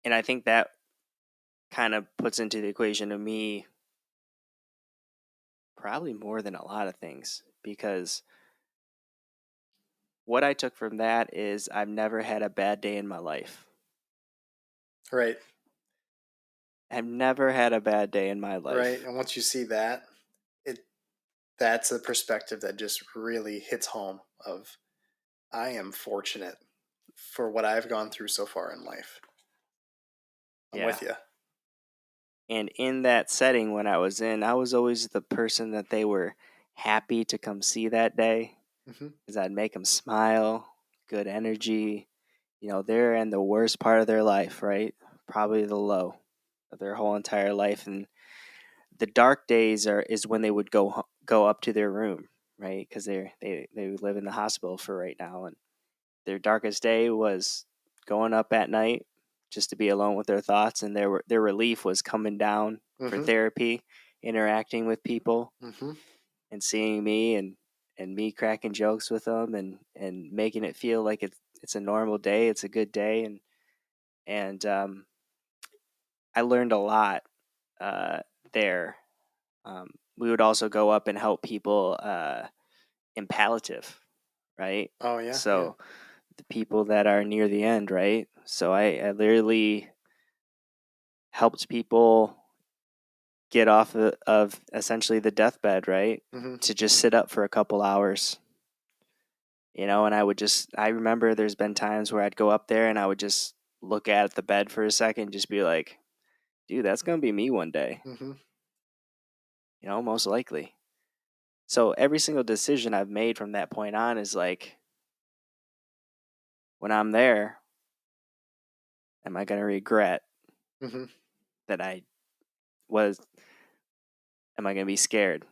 I think that kind of puts into the equation to me probably more than a lot of things because what I took from that is I've never had a bad day in my life. Right. I've never had a bad day in my Right. life. And once you see that, it that's a perspective that just really hits home of I am fortunate for what I've gone through so far in life. I'm Yeah. with you. And in that setting, when I was in, I was always the person that they were happy to come see that day Hmm. because I'd make them smile, good energy. They're in the worst part of their life, right? Probably the low of their whole entire life. And the dark days is when they would go up to their room, right? Because they live in the hospital for right now, and their darkest day was going up at night just to be alone with their thoughts, and their relief was coming down for Hmm. therapy, interacting with people, Hmm. and seeing me and me cracking jokes with them and making it feel like it's a normal day, it's a good day, and I learned a lot uh, there. We would also go up and help people in palliative, right? Oh yeah, yeah. So the people that are near the end, right? So I literally helped people get off of essentially the deathbed, right? Hmm. To just sit up for a couple hours, and I remember there's been times where I'd go up there and I would just look at the bed for a second, just be like, dude, that's gonna be me one day. Hmm. Most likely. So every single decision I've made from that point on is like, when I'm there, am I gonna regret Hmm. that I was? Am I gonna be scared?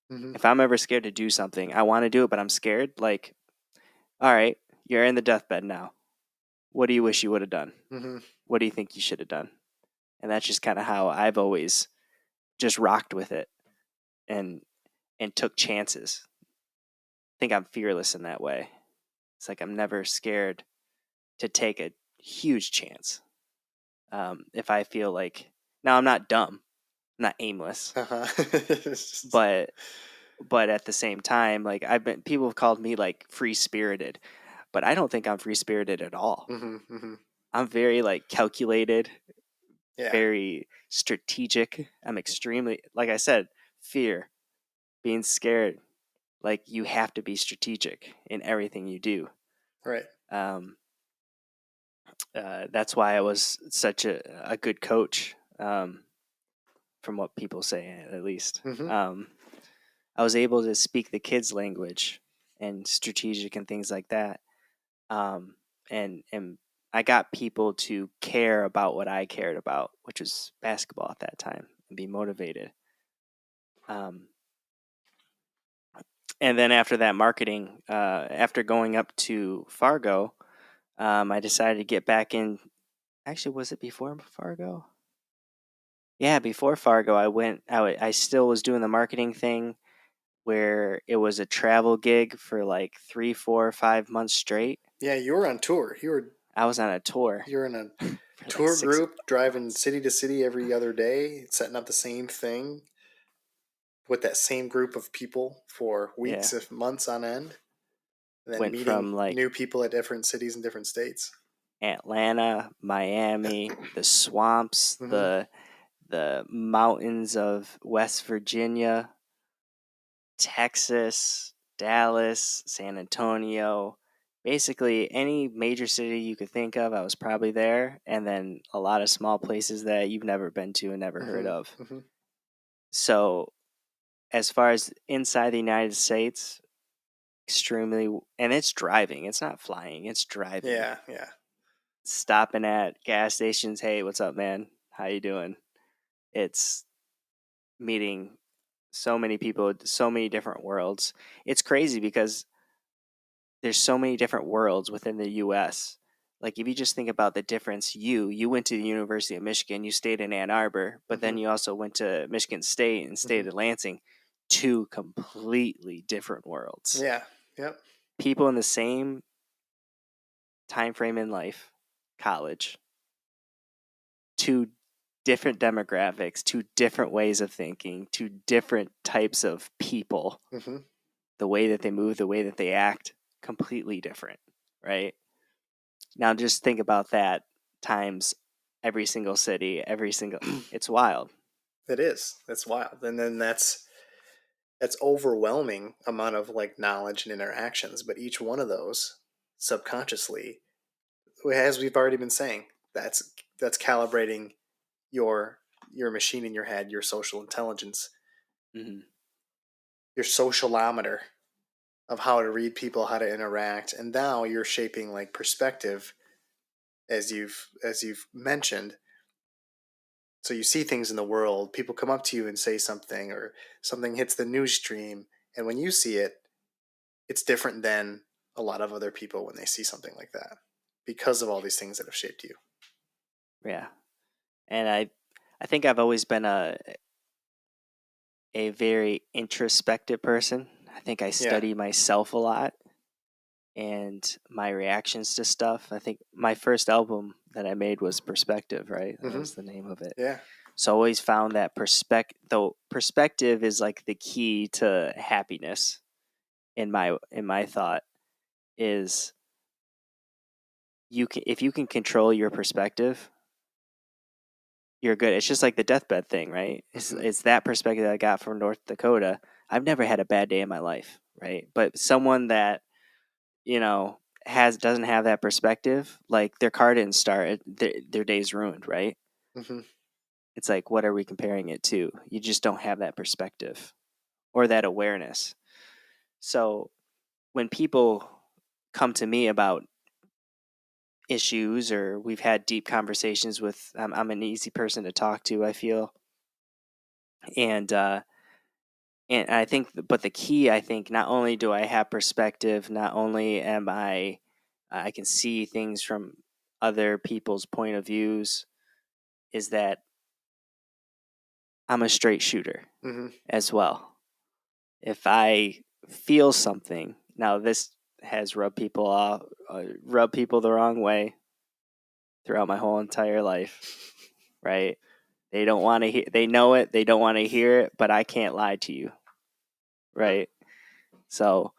Hmm. If I'm ever scared to do something, I want to do it, but I'm scared. Like, all right, you're in the deathbed now. What do you wish you would have done? Hmm. What do you think you should have done? And that's just kind of how I've always just rocked with it and took chances. I think I'm fearless in that way. It's like I'm never scared to take a huge chance. If I feel like, now I'm not dumb, I'm not aimless, Uh-huh. but at the same time, like people have called me like free spirited, but I don't think I'm free spirited at all. Hmm. Hmm. I'm very like calculated, Yeah, very strategic. I'm extremely, like I said, fear, being scared. Like you have to be strategic in everything you do. right. Um, that's why I was such a good coach, from what people say, at least. Hmm. I was able to speak the kids' language and strategic and things like that. Um, and I got people to care about what I cared about, which was basketball at that time, and be motivated. Um, and then after that marketing, after going up to Fargo, I decided to get back in. Actually, was it before Fargo? Yeah, before Fargo, I went. I still was doing the marketing thing where it was a travel gig for like 3, 4, 5 months straight. Yeah, you were on tour. I was on a tour You're in a for like tour six group driving months. city to city every other day, setting up the same thing with that same group of people for Yeah, weeks, if months on end, and then went meeting from like new people at different cities and different states. Atlanta, Miami, the swamps, Hmm. the mountains of West Virginia, Texas, Dallas, San Antonio, basically any major city you could think of, I was probably there, and then a lot of small places that you've never been to and never heard Hmm. of. Hmm. So, as far as inside the United States, extremely, and it's driving, it's not flying, it's driving. Yeah, yeah, Stopping at gas stations, hey, what's up, man? How you doing? It's meeting so many people, so many different worlds. It's crazy because there's so many different worlds within the US. Like if you just think about the difference, you went to the University of Michigan, you stayed in Ann Arbor, but hmm, then you also went to Michigan State and hmm, stayed at Lansing. Two completely different worlds. yeah, yep, People in the same time frame in life, college, two different demographics, two different ways of thinking, two different types of people. hmm, The way that they move, the way that they act, completely different, right? Now just think about that times every single city, every single, it's wild. it is. That's wild, and then that's overwhelming amount of like knowledge and interactions. But each one of those subconsciously, as we've already been saying, that's calibrating your your machine in your head, your social intelligence, Hmm. your socialometer of how to read people, how to interact, and now you're shaping like perspective as you've mentioned. So you see things in the world, people come up to you and say something, or something hits the news stream, and when you see it, it's different than a lot of other people when they see something like that because of all these things that have shaped you. Yeah. And I think I've always been a very introspective person. I think I Yeah. study myself a lot and my reactions to stuff. I think my first album that I made was Perspective, right? That Hmm. was the name of it. Yeah. So I always found that though perspective is like the key to happiness in my thought is you can if you can control your perspective, you're good. It's just like the deathbed thing, right? Hmm. It's that perspective that I got from North Dakota. I've never had a bad day in my life, right? But someone that you know has doesn't have that perspective, like their car didn't start, their day's ruined, right? Hmm. it's like, what are we comparing it to? You just don't have that perspective or that awareness. So when people come to me about issues, or we've had deep conversations with, I'm an easy person to talk to, I feel. And, and I think, but the key, I think, not only do I have perspective, not only am I can see things from other people's point of views, is that I'm a straight shooter Hmm. as well. If I feel something, now this has rubbed people off, rubbed people the wrong way throughout my whole entire life, right? They don't want to hear, they know it, they don't want to hear it, but I can't lie to you, right? So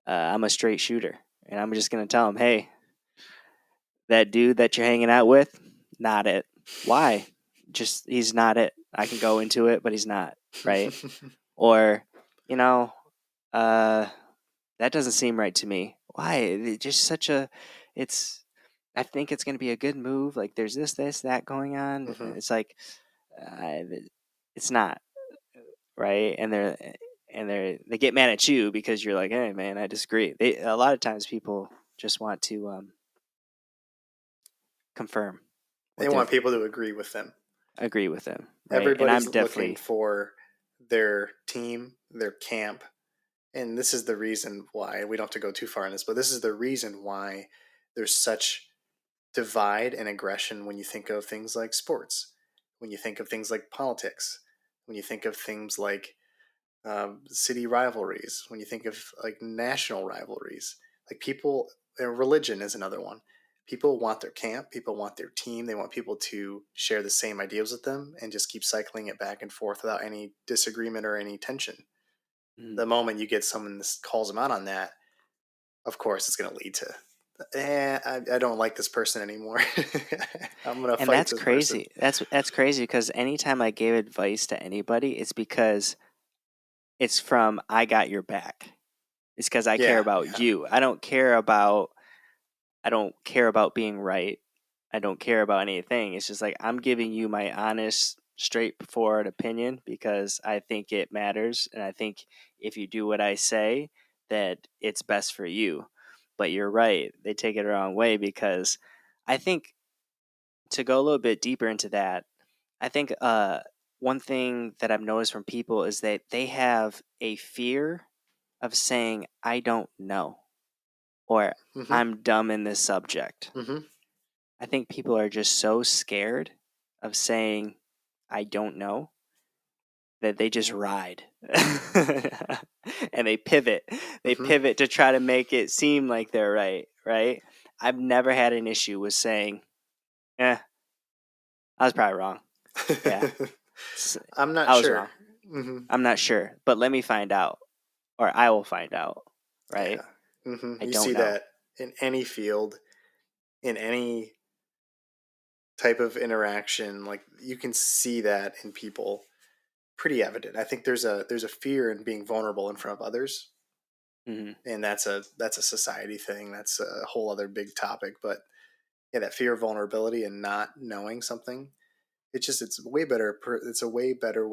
I'm a straight shooter, and I'm just gonna tell them, hey, that dude that you're hanging out with, not it. Why? Just he's not it. I can go into it, but he's not, right? Or, you know, uh, that doesn't seem right to me. Why? It's just such a, it's. I think it's going to be a good move. Like there's this, that going on. Hmm. It's like, uh, it's not right, and they get mad at you because you're like, hey man, I disagree. They a lot of times people just want to confirm They what they want people to agree with them. agree with them, right? And I'm Everybody's looking definitely. for their team, their camp, and this is the reason why we don't have to go too far in this, but this is the reason why there's such divide and aggression when you think of things like sports, when you think of things like politics, when you think of things like city rivalries, when you think of like national rivalries, like people, religion is another one. People want their camp, people want their team, they want people to share the same ideas with them and just keep cycling it back and forth without any disagreement or any tension. Mm. The moment you get someone that calls them out on that, of course, it's going to lead to, I don't like this person anymore. I'm going to And fight that's this person. crazy. That's crazy because anytime I gave advice to anybody, it's because it's from I got your back. It's because I care Yeah, about yeah. you. I don't care about being right. I don't care about anything. It's just like I'm giving you my honest, straightforward opinion because I think it matters, and I think if you do what I say, that it's best for you. But you're right; they take it the wrong way because I think to go a little bit deeper into that, I think one thing that I've noticed from people is that they have a fear of saying I don't know or Hmm. I'm dumb in this subject. Hmm. I think people are just so scared of saying I don't know that they just ride. And they pivot. They Hmm. pivot to try to make it seem like they're right, right? I've never had an issue with saying, "Eh, I was probably wrong." Yeah. I'm not I was sure. wrong. Hmm. I'm not sure, but let me find out, or I will find out, right? Yeah. Hmm. I You don't see know. that in any field, in any type of interaction. Like you can see that in people pretty evident. I think there's a fear in being vulnerable in front of others, Hmm. and that's a society thing. That's a whole other big topic. But yeah, that fear of vulnerability and not knowing something. It's way better. It's a way better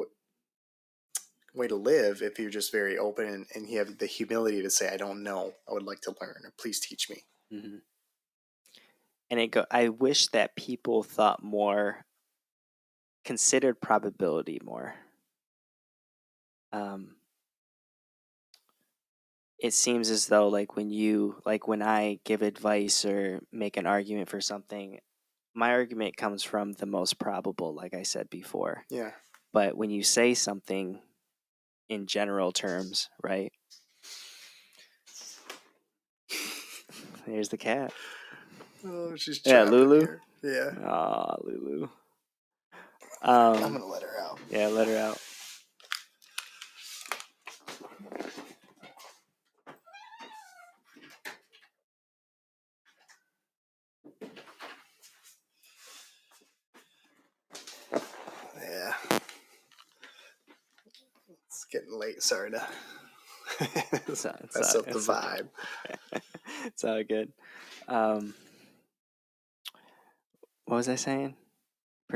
way to live if you're just very open and you have the humility to say, I don't know. I would like to learn. Or please teach me. Hmm. And I wish that people thought more, considered probability more. Um, it seems as though like when I give advice or make an argument for something, my argument comes from the most probable, like I said before. Yeah. But when you say something in general terms, right? Here's the cat. Oh, she's Yeah, trapped in Lulu. here. Yeah. Aw, Lulu. I'm Um, gonna let her out. yeah, let her out. Yeah. It's getting late. Sorry to mess up the It's vibe. it's all good. Um, what was I saying?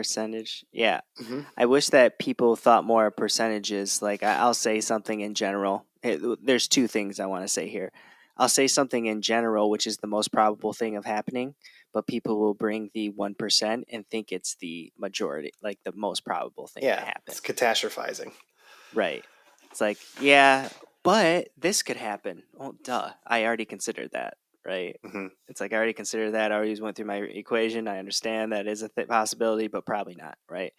Percentage. Yeah. Hmm. I wish that people thought more of percentages. Like I'll say something in general. There's two things I want to say here. I'll say something in general, which is the most probable thing of happening, but people will bring the 1% and think it's the majority, like the most probable thing to Yeah, happen. it's catastrophizing. Right. It's like, yeah, but this could happen. Well, duh. I already considered that, right? Hmm. It's like I already considered that. I already went through my equation. I understand that is a possibility, but probably not, right?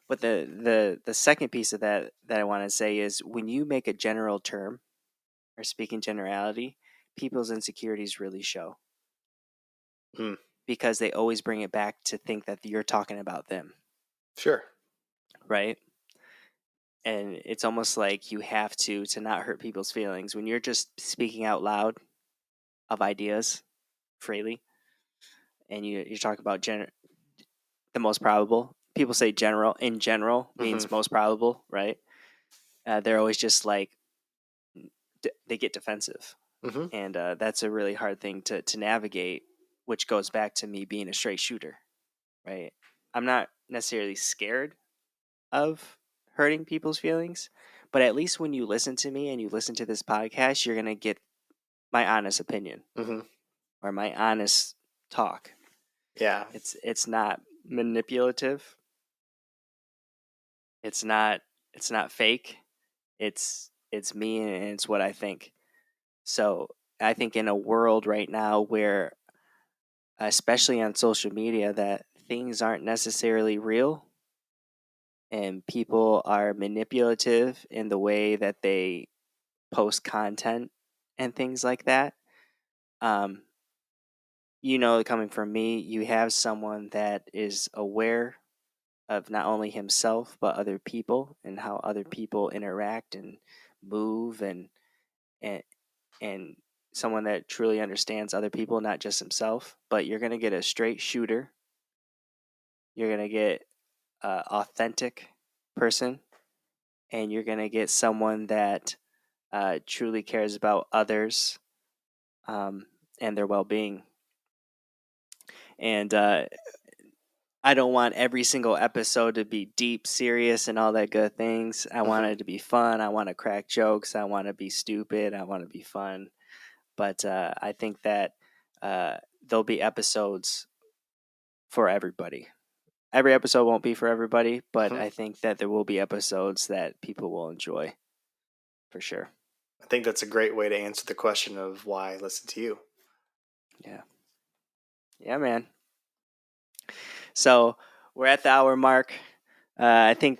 But the second piece of that I want to say is when you make a general term or speak in generality, people's insecurities really show Mm. because they always bring it back to think that you're talking about them, Sure. right? And it's almost like you have to not hurt people's feelings when you're just speaking out loud of ideas freely, and you talk about the most probable. People say general in general Hmm. means most probable, right? They're always just like they get defensive, Hmm. and that's a really hard thing to navigate. Which goes back to me being a straight shooter, right? I'm not necessarily scared of hurting people's feelings, but at least when you listen to me and you listen to this podcast, you're gonna get my honest opinion Hmm. or my honest talk. Yeah. It's not manipulative. It's not it's not fake. It's me and it's what I think. So I think in a world right now where, especially on social media, that things aren't necessarily real and people are manipulative in the way that they post content and things like that. Um, coming from me, you have someone that is aware of not only himself but other people and how other people interact and move and and someone that truly understands other people, not just himself. But you're gonna get a straight shooter. You're gonna get an authentic person, and you're gonna get someone that truly cares about others um, and their well-being. And I don't want every single episode to be deep, serious, and all that good things. I want Hmm. it to be fun. I want to crack jokes. I want to be stupid. I want to be fun. But I think that there'll be episodes for everybody. Every episode won't be for everybody, but Hmm. I think that there will be episodes that people will enjoy for sure. I think that's a great way to answer the question of why listen to you. Yeah. Yeah, man. So we're at the hour mark. I think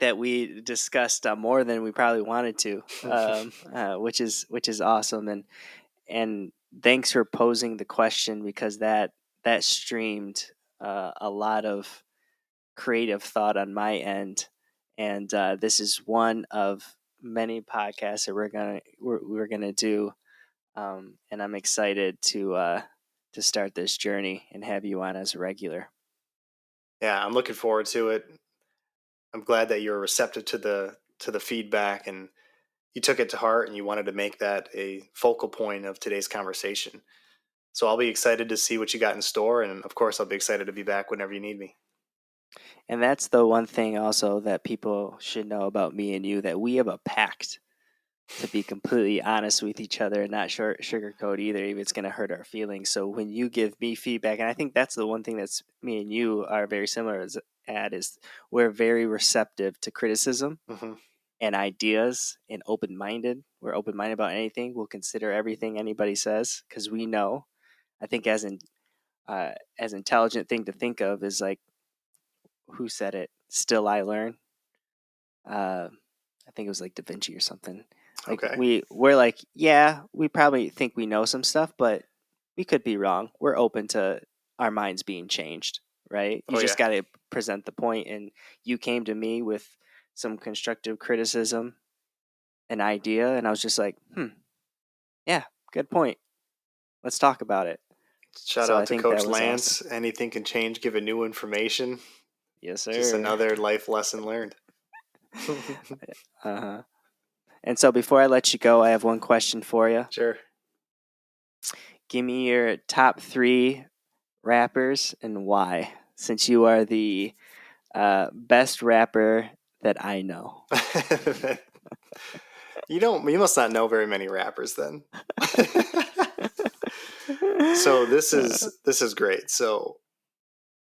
that we discussed more than we probably wanted to, which is awesome. And thanks for posing the question because that streamed a lot of creative thought on my end, and this is one of many podcasts that we're gonna do, and I'm excited to start this journey and have you on as a regular. Yeah, I'm looking forward to it. I'm glad that you're receptive to the feedback and you took it to heart and you wanted to make that a focal point of today's conversation. So I'll be excited to see what you got in store, and of course, I'll be excited to be back whenever you need me. And that's the one thing also that people should know about me and you, that we have a pact to be completely honest with each other and not sugarcoat either if it's going to hurt our feelings. So when you give me feedback, and I think that's the one thing that's me and you are very similar at, is we're very receptive to criticism Hmm. and ideas and open-minded. We're open-minded about anything. We'll consider everything anybody says because we know. I think as intelligent thing to think of is like, who said it? Still I learn. Uh, I think it was like Da Vinci or something. Like Okay. we're like, yeah, we probably think we know some stuff, but we could be wrong. We're open to our minds being changed, right? You Oh just yeah. got to present the point, and you came to me with some constructive criticism, an idea, and I was just like, yeah, good point. Let's talk about it. Shout So out I to think that Coach was awesome. Lance. Anything can change given new information. Yes, Just sir. another life lesson learned. Uh huh. And so before I let you go, I have one question for you. Sure. Give me your top three rappers and why? Since you are the best rapper that I know. You must not know very many rappers then. So this is great. So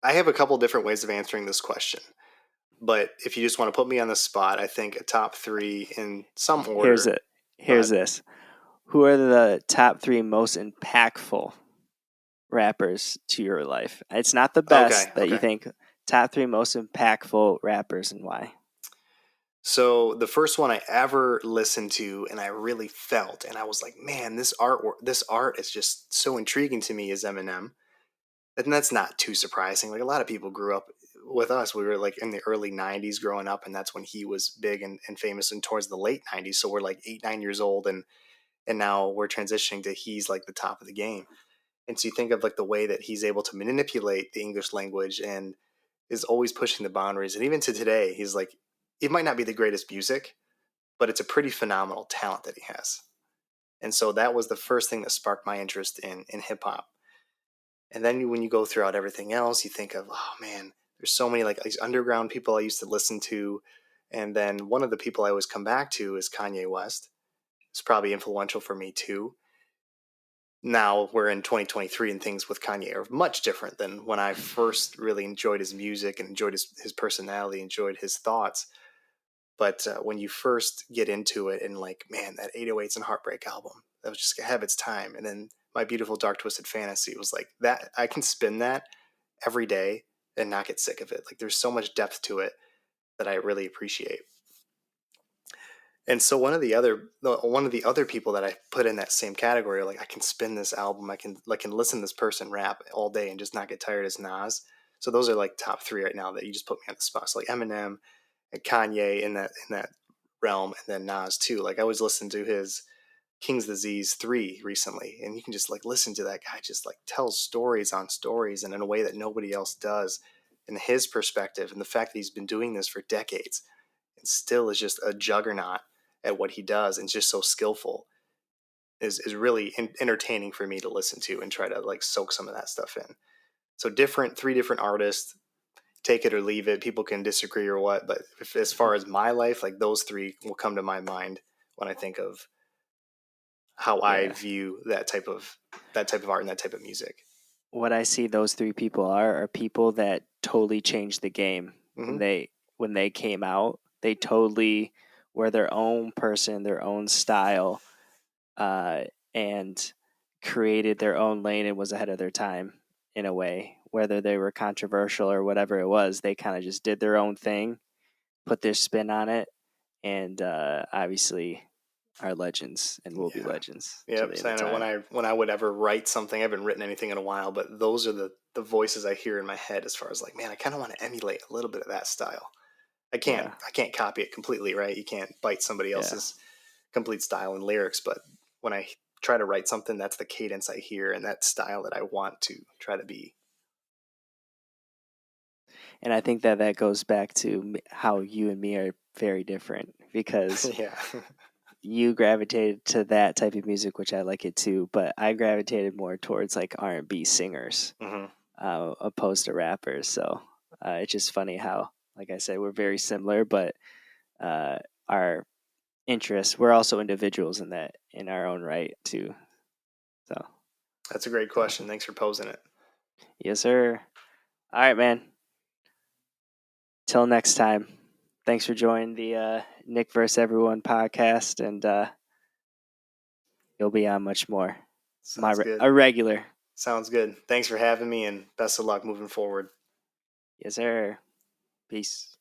I have a couple different ways of answering this question. But if you just want to put me on the spot, I think a top three in some Here's order. it. Go Here's ahead. this. Who are the top three most impactful rappers to your life? It's not the Okay, best that you okay. think. Top three most impactful rappers and why? So the first one I ever listened to and I really felt, and I was like, man, this art is just so intriguing to me is Eminem. And that's not too surprising. Like a lot of people grew up with us. We were like in the early 90s growing up, and that's when he was big and famous and towards the late 90s. So we're like 8, 9 years old and now we're transitioning to he's like the top of the game. And so you think of like the way that he's able to manipulate the English language and is always pushing the boundaries. And even to today, he's like, it might not be the greatest music, but it's a pretty phenomenal talent that he has. And so that was the first thing that sparked my interest in hip hop. And then when you go throughout everything else, you think of, oh man, there's so many like these underground people I used to listen to. And then one of the people I always come back to is Kanye West. It's probably influential for me too. Now we're in 2023 and things with Kanye are much different than when I first really enjoyed his music and enjoyed his personality, enjoyed his thoughts. But when you first get into it and like, man, that 808s and Heartbreak album, that was just ahead of its time. And then My Beautiful Dark Twisted Fantasy was like that. I can spin that every day and not get sick of it. Like there's so much depth to it that I really appreciate. And so one of the other people that I put in that same category, like I can spin this album, I can listen to this person rap all day and just not get tired as Nas. So those are like top three right now that you just put me on the spot. So like Eminem and Kanye in that realm, and then Nas too. Like I was listening to his King's Disease 3 recently, and you can just like listen to that guy just like tell stories on stories and in a way that nobody else does, and his perspective and the fact that he's been doing this for decades and still is just a juggernaut at what he does and just so skillful is really entertaining for me to listen to and try to like soak some of that stuff in. So three different artists, take it or leave it. People can disagree or what, but as far as my life, like those three will come to my mind when I think of how I Yeah. view that type of art and that type of music. What I see those three people are people that totally changed the game when Hmm. they came out. They totally were their own person, their own style, uh, and created their own lane and was ahead of their time in a way. Whether they were controversial or whatever it was, they kind of just did their own thing, put their spin on it, and obviously are legends and will be Yeah. legends to Yep. the So end I of know time. when I would ever write something, I haven't written anything in a while, but those are the voices I hear in my head as far as like, man, I kind of want to emulate a little bit of that style. Yeah, I can't copy it completely, right? You can't bite somebody yeah. else's complete style and lyrics, but when I try to write something, that's the cadence I hear and that style that I want to try to be. And I think that that goes back to how you and me are very different because Yeah. you gravitated to that type of music, which I like it too, but I gravitated more towards like R&B singers Hmm. opposed to rappers. So it's just funny how, like I said, we're very similar, but uh, our interests, we're also individuals in that in our own right too. So, That's a great so question. Thanks for posing it. yes, sir. All right, man. Till next time. Thanks for joining the Nick vs. Everyone podcast, and you'll be on much more. Sounds good. A regular. Sounds good. Thanks for having me and best of luck moving forward. Yes, sir. Peace.